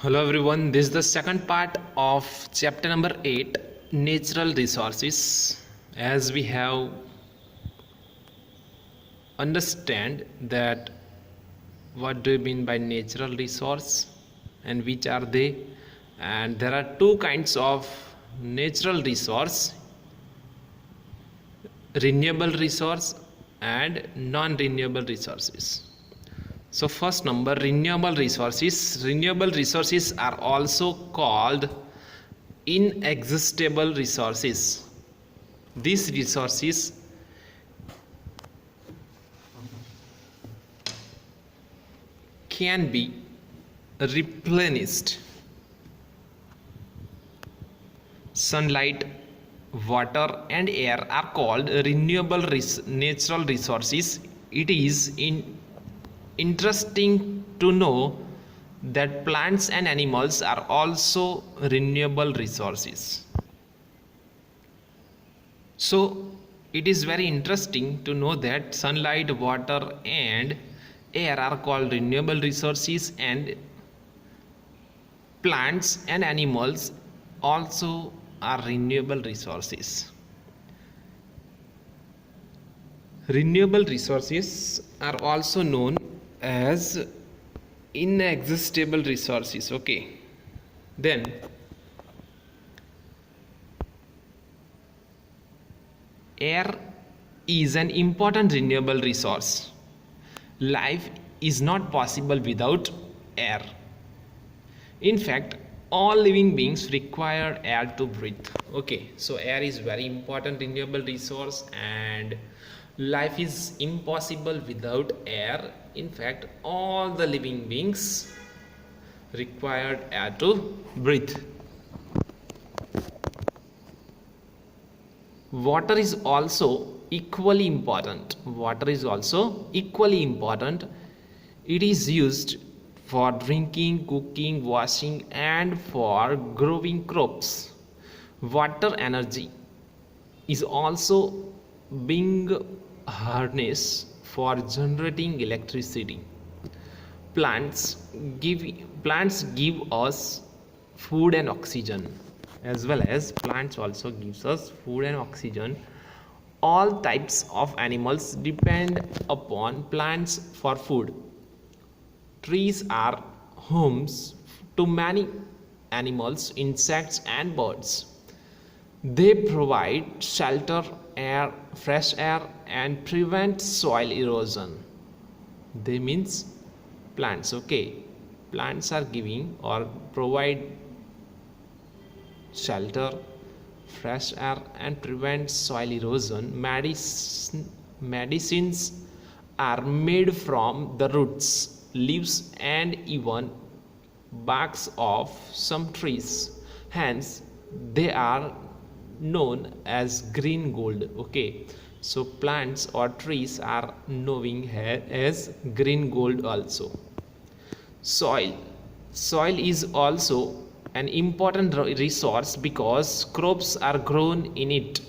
Hello everyone, this is the second part of chapter number 8, natural resources. As we have understand that what do you mean by natural resource and which are they, and there are two kinds of natural resource: renewable resource and non-renewable resources. So first number, renewable resources. Renewable resources are also called inexhaustible resources. These resources can be replenished. Sunlight, water and air are called renewable natural resources. It is interesting to know that plants and animals are also renewable resources. So it is very interesting to know that sunlight, water and air are called renewable resources, and plants and animals also are renewable resources. Renewable resources are also known as inexhaustible resources. Okay, then air is an important renewable resource. Life is not possible without air. In fact, all living beings require air to breathe. Okay, so air is very important renewable resource, and life is impossible without air. In fact, all the living beings require air to breathe. Water is also equally important. Water is also equally important. It is used for drinking, cooking, washing and for growing crops. Water energy is also being harnessed for generating electricity. Plants give us food and oxygen, as well as plants also gives us food and oxygen. All types of animals depend upon plants for food. Trees are homes to many animals, insects and birds. They provide shelter, air, fresh air and prevent soil erosion. They means plants. Okay, plants are giving or provide shelter, fresh air and prevent soil erosion. Medicines are made from the roots, leaves and even barks of some trees. Hence they are known as green gold. Okay, so plants or trees are known as green gold also. Soil is also an important resource because crops are grown in it.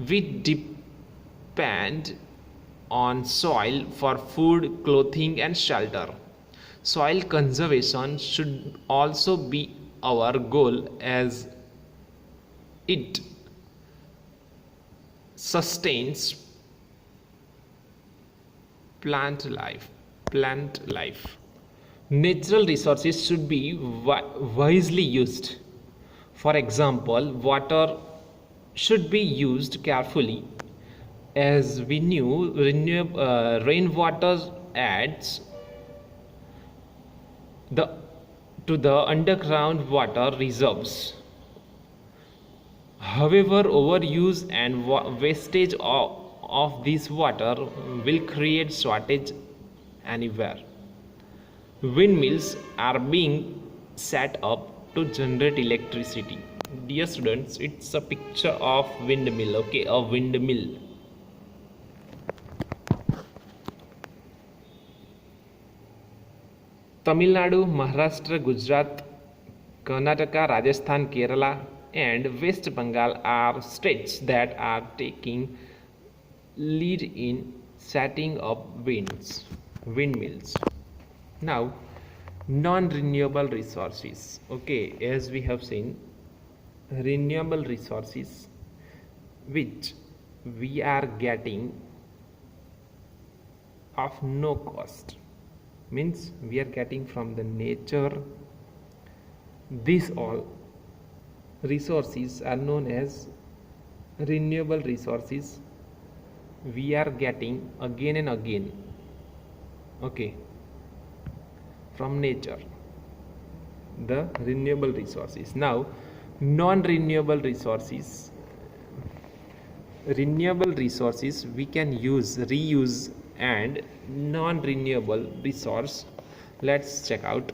We depend on soil for food, clothing and shelter. Soil conservation should also be our goal, as it sustains plant life. Natural resources should be wisely used. For example, water should be used carefully. As we knew, rainwater adds to the underground water reserves. However, overuse and wastage of this water will create shortage anywhere. Windmills are being set up to generate electricity. Dear students, it's a picture of windmill. Okay, a windmill. Tamil Nadu, Maharashtra, Gujarat, Karnataka, Rajasthan, Kerala and West Bengal are states that are taking lead in setting up windmills. Now Non-renewable resources. Okay, as we have seen, renewable resources which we are getting of no cost, means we are getting from the nature. These all resources are known as renewable resources. We are getting again and again, okay, from nature, the renewable resources. Now non-renewable resources, renewable resources we can use, reuse, and non-renewable resource, let's check out.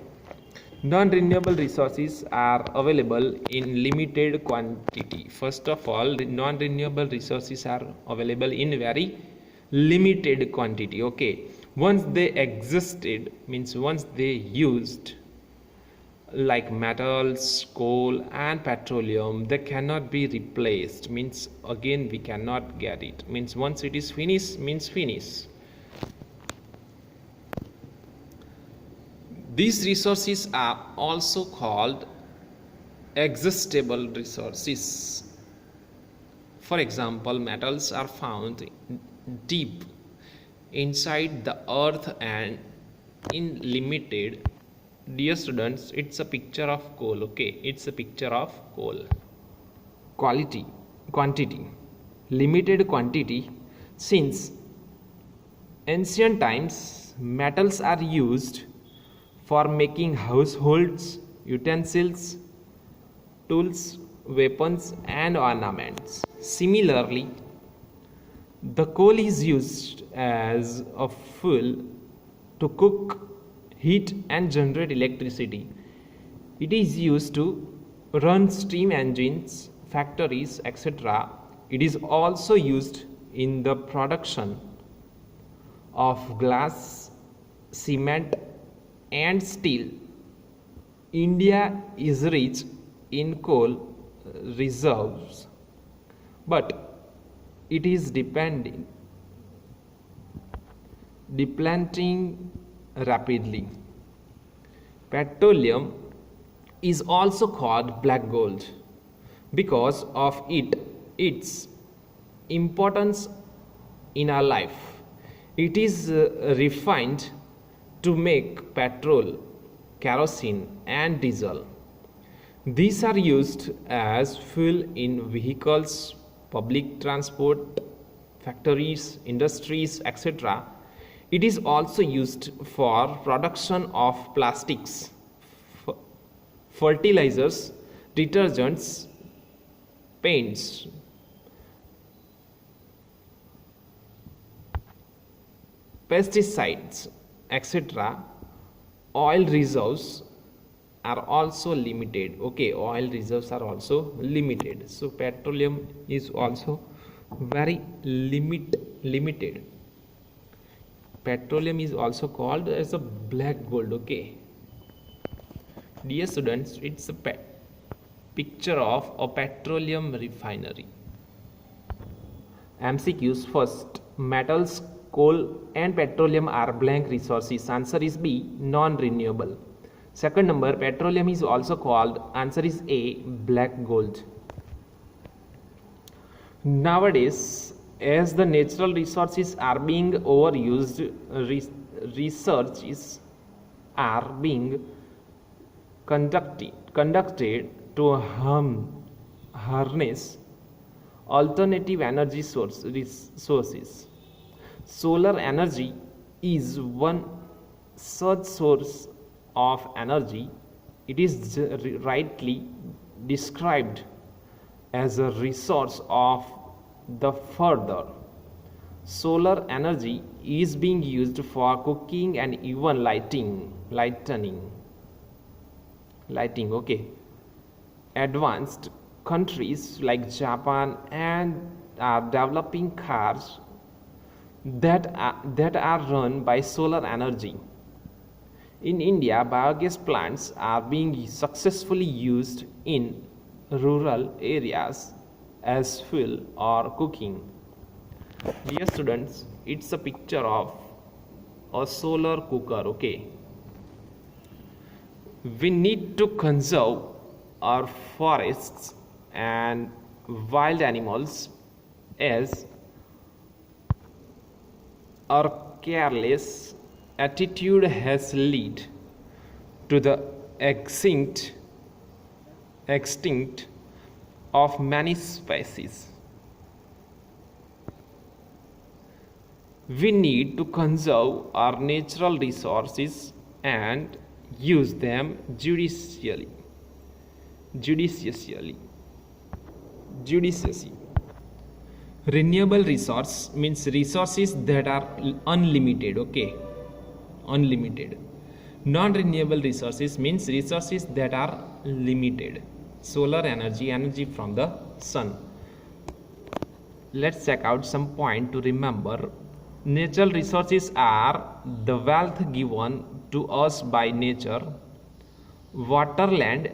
Non-renewable resources are available in limited quantity. First of all, non-renewable resources are available in very limited quantity. Okay, once they existed, means once they used, like metals, coal and petroleum, they cannot be replaced, means again we cannot get it, means once it is finished, means finish. These resources are also called existable resources. For example, metals are found deep inside the earth and in limited. Dear students, it's a picture of coal. Okay, it's a picture of coal. Quantity, limited quantity. Since ancient times, metals are used for making households, utensils, tools, weapons and ornaments. Similarly, the coal is used as a fuel to cook, heat and generate electricity. It is used to run steam engines, factories, etc. It is also used in the production of glass, cement and steel. India is rich in coal reserves, but it is depleting rapidly. Petroleum is also called black gold because of its importance in our life. It is refined to make petrol, kerosene and diesel. These are used as fuel in vehicles, public transport, factories, industries, etc. It is also used for production of plastics, fertilizers, detergents, paints, pesticides, etc. Oil reserves are also limited. Okay, oil reserves are also limited. So petroleum is also very limited. Petroleum is also called as a black gold. Okay, dear students, it's a picture of a petroleum refinery. MCQs. First, metals, coal and petroleum are blank resources. Answer is B, non-renewable. Second number, petroleum is also called, answer is A, black gold. Nowadays, as the natural resources are being overused, researches are being conducted to harness alternative energy sources. Solar energy is one such source of energy. It is rightly described as a resource of the further. Solar energy is being used for cooking and even lighting. Okay, advanced countries like Japan and are developing cars that are run by solar energy. In India, biogas plants are being successfully used in rural areas as fuel or cooking. Dear students, it's a picture of a solar cooker. Okay, We need to conserve our forests and wild animals as our careless attitude has led to the extinct of many species. We need to conserve our natural resources and use them judiciously. Judiciously. Renewable resource means resources that are unlimited. Okay, unlimited. Non-renewable resources means resources that are limited. Solar energy, energy from the sun. Let's check out some point to remember. Natural resources are the wealth given to us by nature. Water, land,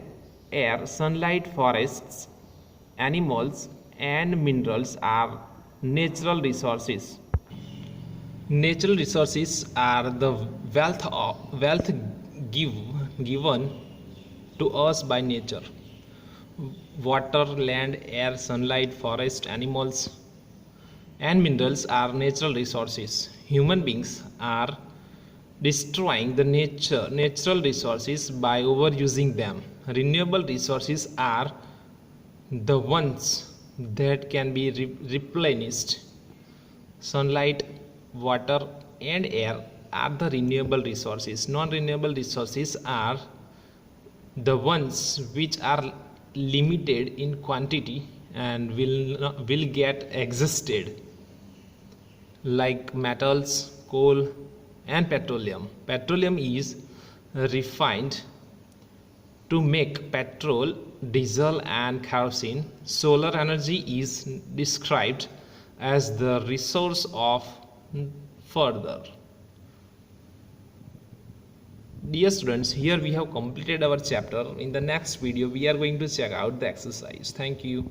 air, sunlight, forests, animals and minerals are natural resources. Natural resources are the wealth given to us by nature. Water, land, air, sunlight, forest, animals and minerals are natural resources. Human beings are destroying the natural resources by overusing them. Renewable resources are the ones that can be replenished. Sunlight, water and air are the renewable resources. Non-renewable resources are the ones which are limited in quantity and will get exhausted, like metals, coal and petroleum. Petroleum is refined to make petrol, diesel and kerosene. Solar energy is described as the resource of further. Dear students, here we have completed our chapter. In the next video we are going to check out the exercise. Thank you.